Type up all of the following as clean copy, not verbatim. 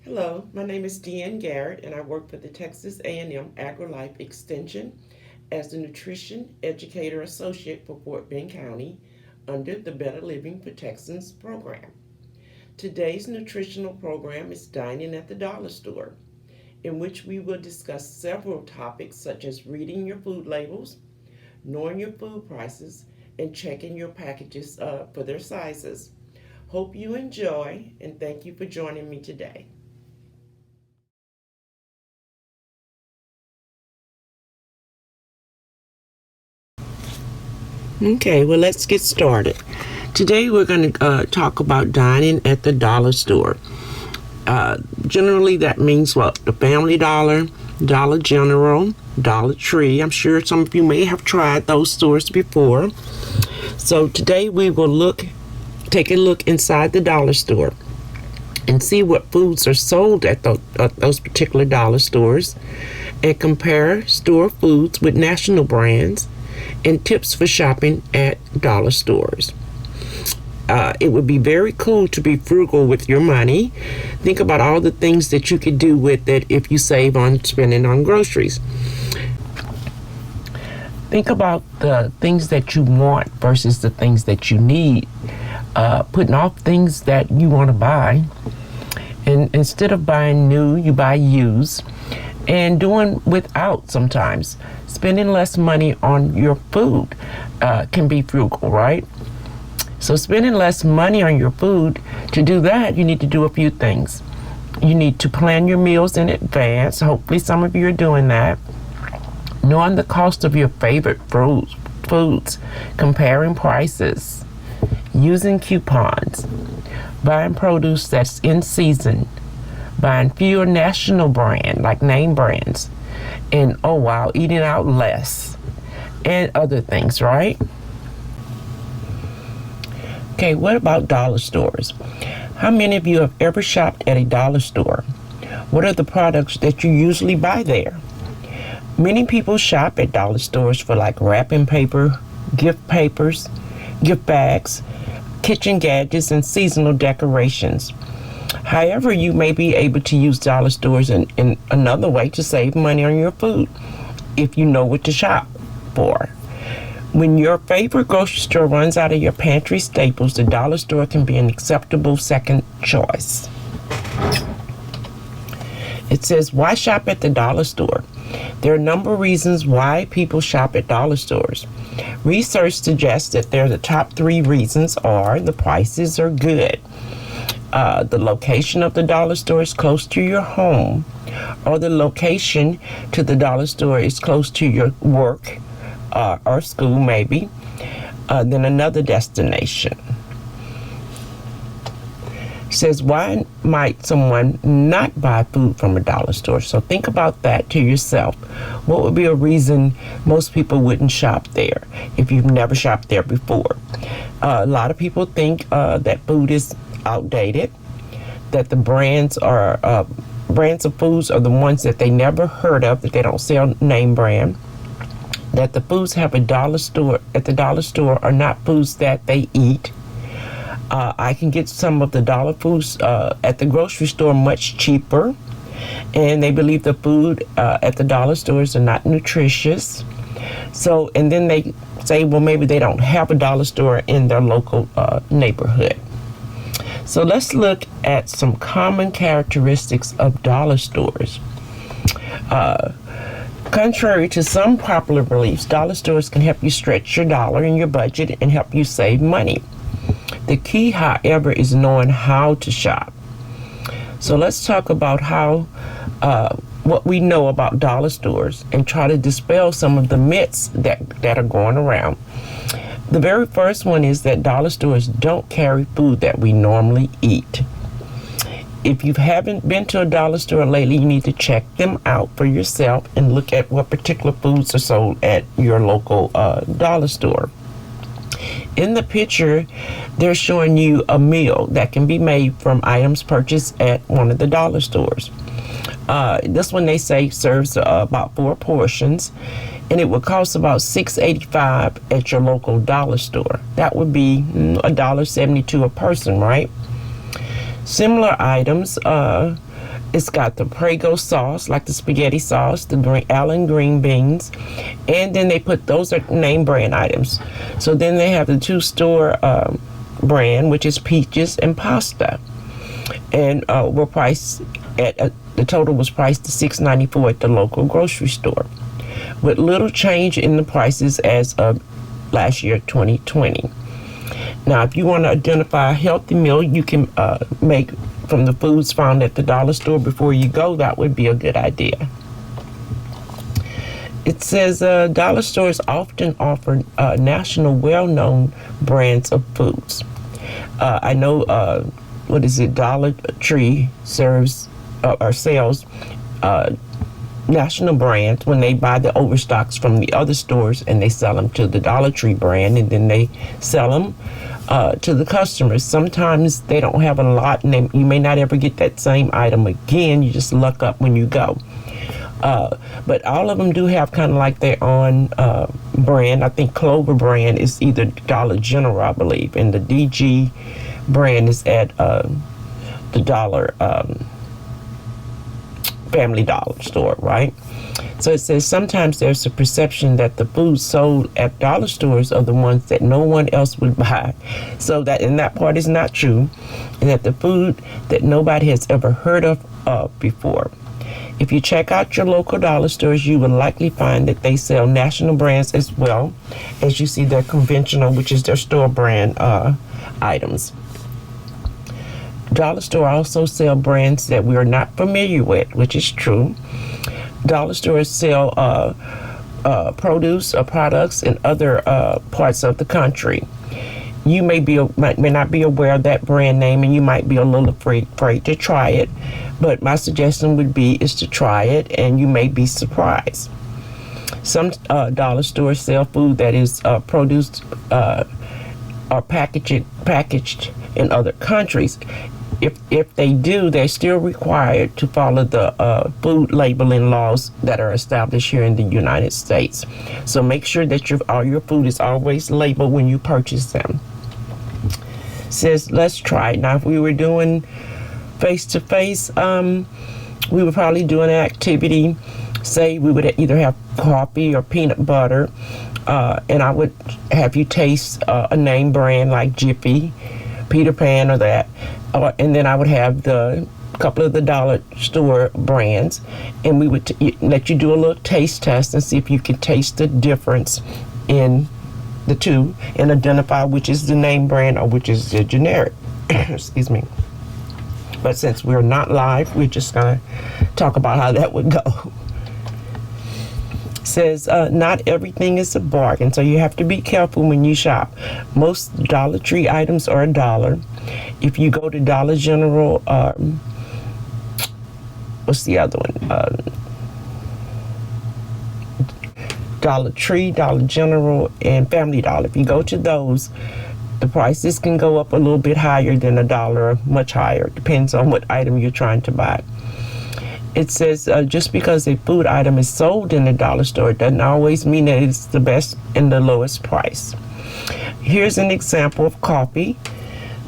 Hello, my name is Deanne Garrett, and I work for the Texas A&M AgriLife Extension as the Nutrition Educator Associate for Fort Bend County under the Better Living for Texans program. Today's nutritional program is Dining at the Dollar Store, in which we will discuss several topics such as reading your food labels, knowing your food prices, and checking your packages for their sizes. Hope you enjoy, and thank you for joining me today. Okay, well, let's get started. Today, we're going to talk about dining at the dollar store. Generally, that means what? The Family Dollar, Dollar General, Dollar Tree. I'm sure some of you may have tried those stores before. So, today, we will take a look inside the dollar store and see what foods are sold at those particular dollar stores and compare store foods with national brands and tips for shopping at dollar stores. It would be very cool to be frugal with your money. Think about all the things that you could do with it if you save on spending on groceries. Think about the things that you want versus the things that you need. Putting off things that you want to buy. And instead of buying new, you buy used. And doing without sometimes. Spending less money on your food can be frugal, right? So spending less money on your food, to do that, you need to do a few things. You need to plan your meals in advance. Hopefully some of you are doing that. Knowing the cost of your favorite foods, comparing prices, using coupons, buying produce that's in season, buying fewer national brand, like name brands, and eating out less, and other things, right? Okay, what about dollar stores? How many of you have ever shopped at a dollar store? What are the products that you usually buy there? Many people shop at dollar stores for like wrapping paper, gift papers, gift bags, kitchen gadgets, and seasonal decorations. However, you may be able to use dollar stores in another way to save money on your food if you know what to shop for. When your favorite grocery store runs out of your pantry staples, the dollar store can be an acceptable second choice. It says, why shop at the dollar store? There are a number of reasons why people shop at dollar stores. Research suggests that the top 3 reasons are the prices are good. The location of the dollar store is close to your home, or the location to the dollar store is close to your work or school maybe, then another destination. It says, why might someone not buy food from a dollar store? So think about that to yourself. What would be a reason most people wouldn't shop there if you've never shopped there before? A lot of people think that food is outdated, that the brands of foods are the ones that they never heard of, that they don't sell name brand, that the foods have at the dollar store are not foods that they eat. I can get some of the dollar foods at the grocery store much cheaper, and they believe the food at the dollar stores are not nutritious. So, and then they say, well, maybe they don't have a dollar store in their local neighborhood. So let's look at some common characteristics of dollar stores. Contrary to some popular beliefs, dollar stores can help you stretch your dollar and your budget and help you save money. The key, however, is knowing how to shop. So let's talk about what we know about dollar stores and try to dispel some of the myths that are going around. The very first one is that dollar stores don't carry food that we normally eat. If you haven't been to a dollar store lately, you need to check them out for yourself and look at what particular foods are sold at your local dollar store. In the picture, they're showing you a meal that can be made from items purchased at one of the dollar stores. This one, they say, serves about 4 portions, and it would cost about $6.85 at your local dollar store. That would be $1.72 a person, right? Similar items It's got the Prego sauce, like the spaghetti sauce, the Allen green beans, and then they put, those are name brand items. So then they have the two-store brand, which is peaches and pasta, and were priced at the total was priced to $6.94 at the local grocery store, with little change in the prices as of last year, 2020. Now, if you want to identify a healthy meal you can make from the foods found at the dollar store before you go, that would be a good idea. It says dollar stores often offer national well-known brands of foods. I know, Dollar Tree serves or sells national brands when they buy the overstocks from the other stores, and they sell them to the Dollar Tree brand, and then they sell them to the customers. Sometimes they don't have a lot, and you may not ever get that same item again. You just luck up when you go. But all of them do have kind of like their own brand. I think Clover brand is either Dollar General, I believe, and the DG brand is at the Dollar Family Dollar store, right? So it says sometimes there's a perception that the foods sold at dollar stores are the ones that no one else would buy. So that part is not true, and that the food that nobody has ever heard of before. If you check out your local dollar stores, you will likely find that they sell national brands as well as you see their conventional, which is their store brand items. Dollar store also sell brands that we are not familiar with, which is true. Dollar stores sell produce or products in other parts of the country. You may not be aware of that brand name, and you might be a little afraid to try it. But my suggestion would be is to try it, and you may be surprised. Some dollar stores sell food that is produced or packaged in other countries. If they do, they're still required to follow the food labeling laws that are established here in the United States. So make sure that all your food is always labeled when you purchase them. Says, let's try it. Now, if we were doing face-to-face, we would probably do an activity. Say we would either have coffee or peanut butter, and I would have you taste a name brand like Jiffy, Peter Pan, or that. And then I would have a couple of the dollar store brands, and we would let you do a little taste test and see if you can taste the difference in the two and identify which is the name brand or which is the generic. Excuse me. But since we're not live, we're just going to talk about how that would go. Says not everything is a bargain, so you have to be careful when you shop. Most Dollar Tree items are $1. If you go to Dollar General, what's the other one? Dollar Tree, Dollar General, and Family Dollar. If you go to those, the prices can go up a little bit higher than $1, much higher. Depends on what item you're trying to buy. It says just because a food item is sold in a dollar store doesn't always mean that it's the best and the lowest price. Here's an example of coffee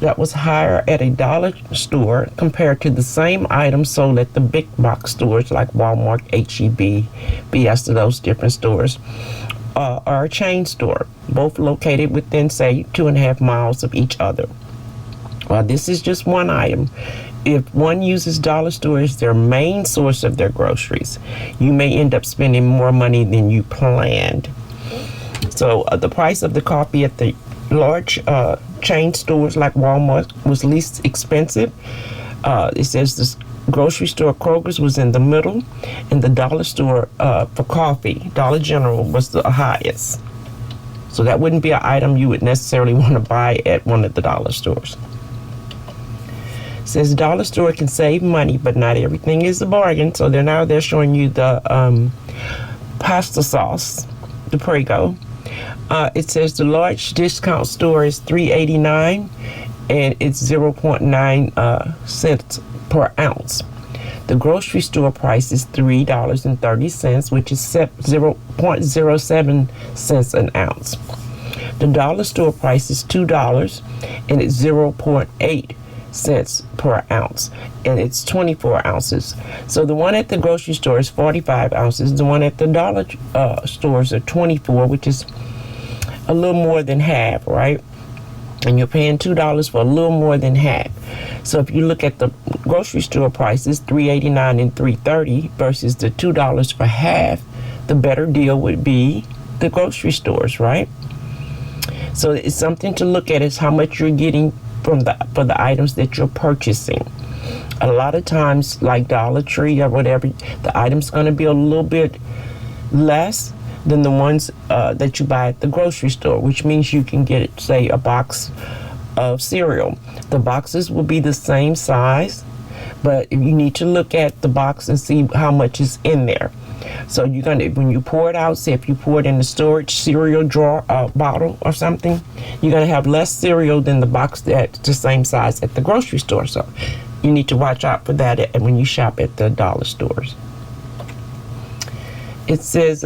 that was higher at a dollar store compared to the same item sold at the big box stores like Walmart, H-E-B, BS, those different stores, or a chain store, both located within, say, 2.5 miles of each other. Well, this is just one item. If one uses dollar store as their main source of their groceries, you may end up spending more money than you planned. So the price of the coffee at the large chain stores like Walmart was least expensive. It says the grocery store Kroger's was in the middle, and the dollar store for coffee, Dollar General, was the highest. So that wouldn't be an item you would necessarily want to buy at one of the dollar stores. It says dollar store can save money, but not everything is a bargain. So they're showing you the pasta sauce, the Prego. It says the large discount store is $3.89, and it's 0.9 cents per ounce. The grocery store price is $3.30, which is 0.07 cents an ounce. The dollar store price is $2, and it's 0.8 cents per ounce, and it's 24 ounces. So the one at the grocery store is 45 ounces. The one at the dollar stores are 24, which is a little more than half, right? And you're paying $2 for a little more than half. So if you look at the grocery store prices, $3.89 and $3.30 versus the $2 for half, the better deal would be the grocery stores, right? So it's something to look at, is how much you're getting for the items that you're purchasing. A lot of times, like Dollar Tree or whatever, the item's going to be a little bit less than the ones that you buy at the grocery store, which means you can get, say, a box of cereal. The boxes will be the same size, but you need to look at the box and see how much is in there. So you're gonna, when you pour it out, say if you pour it in the storage cereal drawer bottle or something, you're gonna have less cereal than the box that's the same size at the grocery store. So you need to watch out for that when you shop at the dollar stores. It says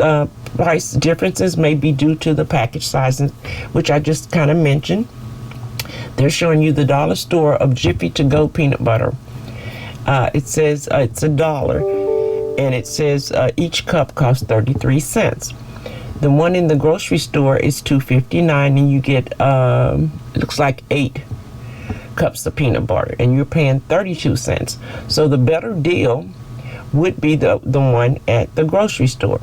price differences may be due to the package sizes, which I just kind of mentioned. They're showing you the dollar store of Jiffy To Go peanut butter. It says it's $1, and it says each cup costs 33 cents. The one in the grocery store is $2.59, and you get it looks like 8 cups of peanut butter, and you're paying 32 cents. So the better deal would be the one at the grocery store.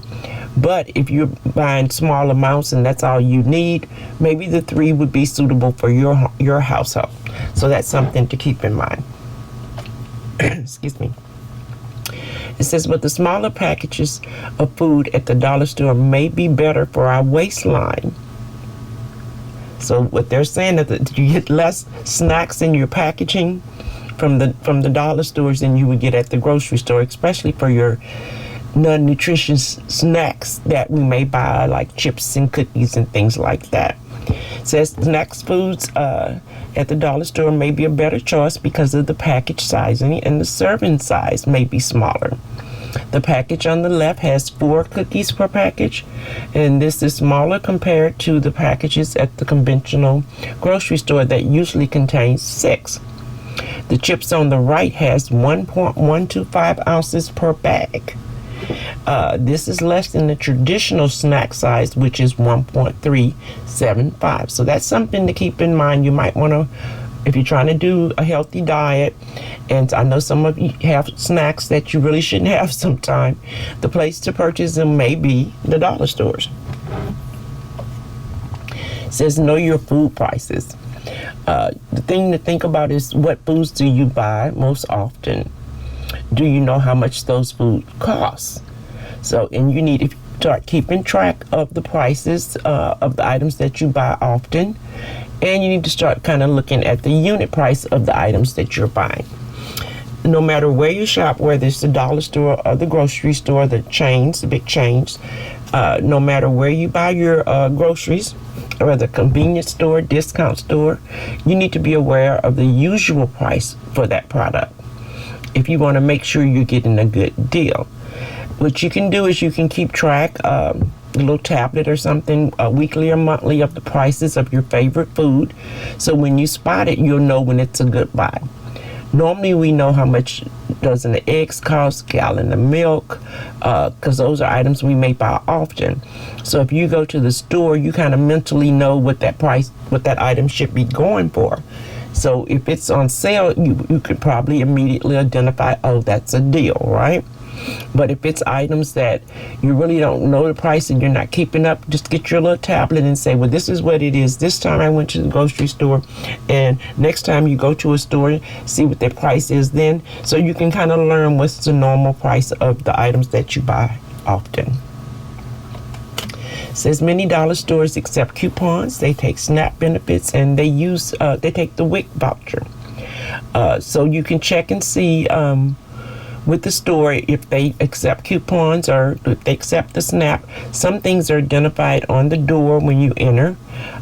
But if you're buying small amounts and that's all you need, maybe the 3 would be suitable for your household. So that's something to keep in mind. Excuse me. It says, but the smaller packages of food at the dollar store may be better for our waistline. So what they're saying is that you get less snacks in your packaging from the dollar stores than you would get at the grocery store, especially for your non-nutritious snacks that we may buy, like chips and cookies and things like that. It says snacks foods at the dollar store may be a better choice because of the package sizing, and the serving size may be smaller. The package on the left has 4 cookies per package, and this is smaller compared to the packages at the conventional grocery store that usually contains 6. The chips on the right has 1.125 ounces per bag. This is less than the traditional snack size, which is 1.375. So that's something to keep in mind. You might want to, if you're trying to do a healthy diet, and I know some of you have snacks that you really shouldn't have sometime, the place to purchase them may be the dollar stores. It says know your food prices. The thing to think about is, what foods do you buy most often? Do you know how much those food costs? So, and you need to start keeping track of the prices of the items that you buy often, and you need to start kind of looking at the unit price of the items that you're buying. No matter where you shop, whether it's the dollar store or the grocery store, the chains, the big chains, no matter where you buy your groceries, or the convenience store, discount store, you need to be aware of the usual price for that product if you want to make sure you're getting a good deal. What you can do is you can keep track, a little tablet or something, weekly or monthly, of the prices of your favorite food. So when you spot it, you'll know when it's a good buy. Normally we know how much dozen of eggs cost, gallon of milk, because those are items we may buy often. So if you go to the store, you kind of mentally know what that price, what that item should be going for. So if it's on sale, you could probably immediately identify, oh, that's a deal, right? But if it's items that you really don't know the price and you're not keeping up, just get your little tablet and say, well, this is what it is. This time I went to the grocery store, and next time you go to a store, see what their price is then. So you can kind of learn what's the normal price of the items that you buy often. It says many dollar stores accept coupons. They take SNAP benefits, and they take the WIC voucher. So you can check and see with the store if they accept coupons or if they accept the SNAP. Some things are identified on the door when you enter,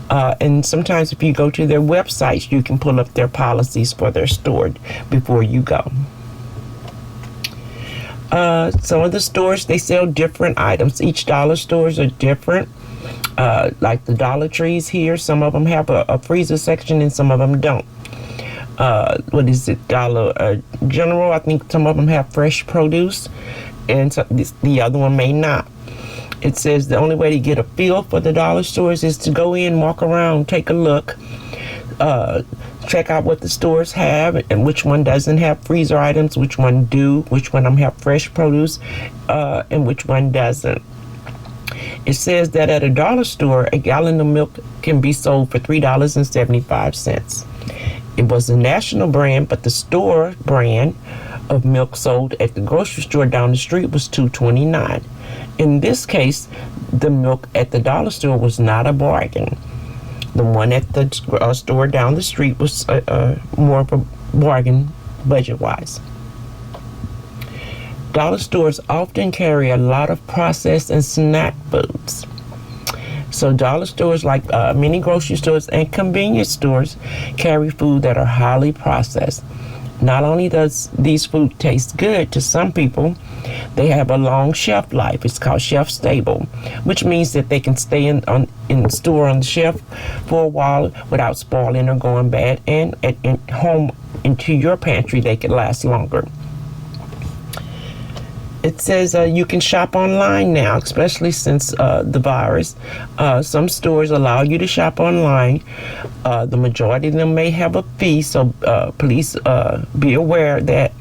and sometimes if you go to their websites, you can pull up their policies for their store before you go. Some of the stores, they sell different items. Each dollar stores are different. Like the Dollar Trees here, some of them have a freezer section and some of them don't. what is it, Dollar General. I think some of them have fresh produce, and the other one may not. It says the only way to get a feel for the dollar stores is to go in, walk around, take a look, check out what the stores have and which one doesn't have freezer items, which one do, which one have fresh produce, and which one doesn't. It says that at a dollar store, a gallon of milk can be sold for $3.75. It was a national brand, but the store brand of milk sold at the grocery store down the street was $2.29. In this case, the milk at the dollar store was not a bargain. The one at the store down the street was more of a bargain budget-wise. Dollar stores often carry a lot of processed and snack foods. So dollar stores, like many grocery stores and convenience stores, carry food that are highly processed. Not only does these food taste good to some people, they have a long shelf life. It's called shelf stable, which means that they can stay in store on the shelf for a while without spoiling or going bad, and at home into your pantry they can last longer. It says you can shop online now, especially since the virus. Some stores allow you to shop online. The majority of them may have a fee, so please be aware that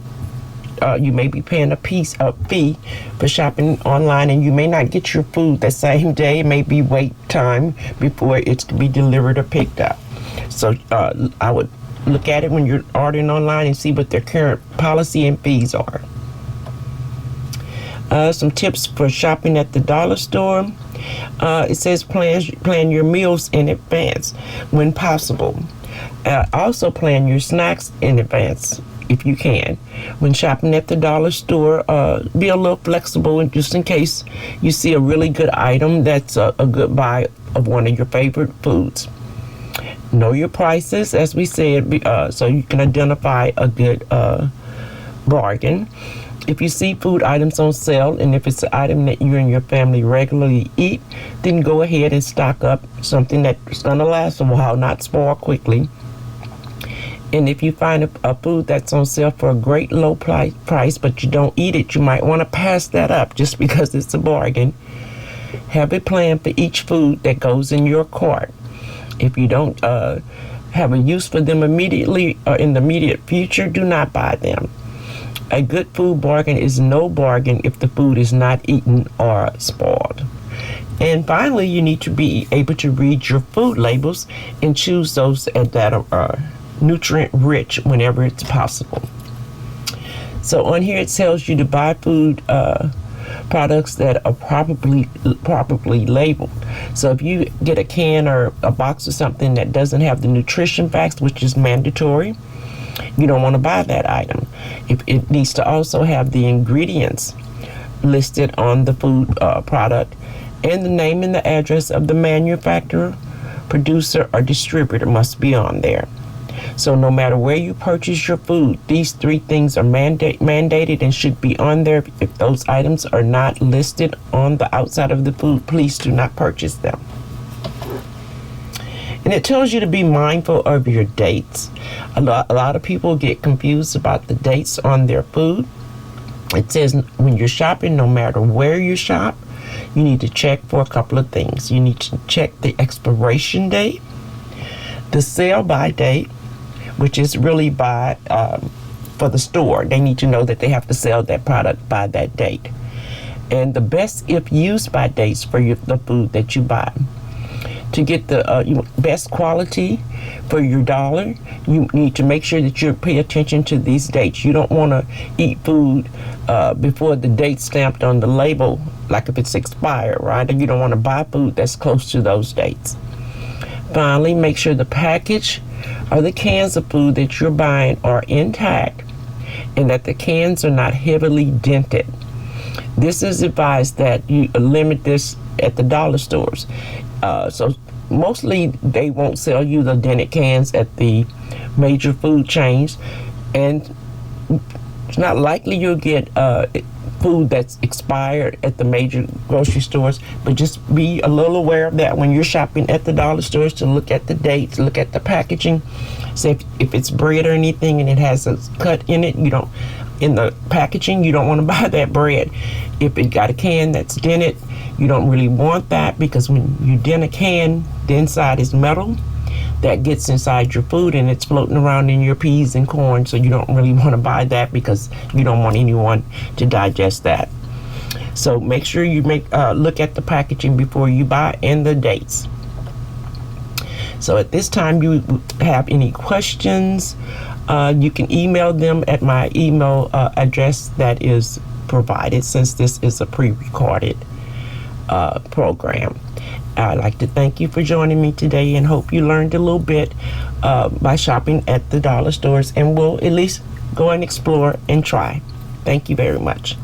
you may be paying a fee for shopping online, and you may not get your food the same day. It may be wait time before it's to be delivered or picked up. So I would look at it when you're ordering online and see what their current policy and fees are. Some tips for shopping at the dollar store. It says plan your meals in advance when possible. Also plan your snacks in advance if you can. When shopping at the dollar store, be a little flexible just in case you see a really good item that's a good buy of one of your favorite foods. Know your prices, as we said, so you can identify a good bargain. If you see food items on sale, and if it's an item that you and your family regularly eat, then go ahead and stock up something that's going to last a while, not spoil quickly. And if you find a food that's on sale for a great low price, but you don't eat it, you might want to pass that up just because it's a bargain. Have a plan for each food that goes in your cart. If you don't have a use for them immediately or in the immediate future, do not buy them. A good food bargain is no bargain if the food is not eaten or spoiled. And finally, you need to be able to read your food labels and choose those that are nutrient rich whenever it's possible. So on here it tells you to buy food products that are properly labeled. So if you get a can or a box or something that doesn't have the nutrition facts, which is mandatory, you don't want to buy that item. If it needs to also have the ingredients listed on the food product, and the name and the address of the manufacturer, producer, or distributor must be on there. So no matter where you purchase your food, these three things are mandated and should be on there. If those items are not listed on the outside of the food, please do not purchase them. And it tells you to be mindful of your dates. A lot of people get confused about the dates on their food. It says when you're shopping, no matter where you shop, you need to check for a couple of things. You need to check the expiration date, the sell by date, which is really by for the store. They need to know that they have to sell that product by that date. And the best if used by dates for the food that you buy. To get the best quality for your dollar, you need to make sure that you pay attention to these dates. You don't want to eat food before the date stamped on the label, like if it's expired, right? And you don't want to buy food that's close to those dates. Finally, make sure the package or the cans of food that you're buying are intact and that the cans are not heavily dented. This is advised that you limit this at the dollar stores. So mostly they won't sell you the dented cans at the major food chains, and it's not likely you'll get food that's expired at the major grocery stores, but just be a little aware of that when you're shopping at the dollar stores, to look at the dates, look at the packaging. So if it's bread or anything and it has a cut in it, in the packaging, you don't want to buy that bread. If it got a can that's dented, you don't really want that, because when you dent a can, the inside is metal that gets inside your food and it's floating around in your peas and corn, so you don't really want to buy that because you don't want anyone to digest that. So make sure you look at the packaging before you buy, and the dates. So at this time, you have any questions, you can email them at my email address that is provided, since this is a pre-recorded program. I'd like to thank you for joining me today, and hope you learned a little bit by shopping at the dollar stores, and we'll at least go and explore and try. Thank you very much.